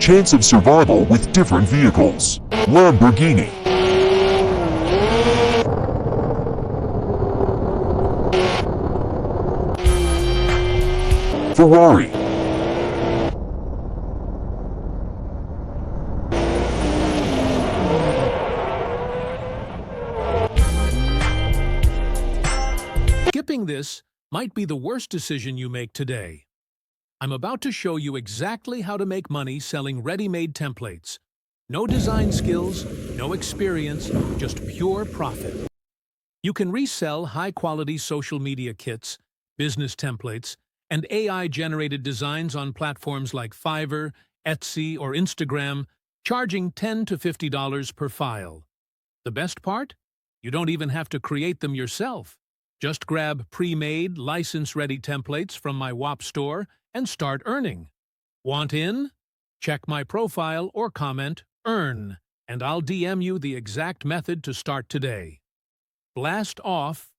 Chance of survival with different vehicles. Lamborghini. Ferrari. Skipping this might be the worst decision you make today. I'm about to show you exactly how to make money selling ready-made templates. No design skills, no experience, just pure profit. You can resell high-quality social media kits, business templates, and AI-generated designs on platforms like Fiverr, Etsy, or Instagram, charging $10 to $50 per file. The best part? You don't even have to create them yourself. Just grab pre-made, license-ready templates from my WAP store and start earning. Want in? Check my profile or comment "Earn," and I'll DM you the exact method to start today. Blast off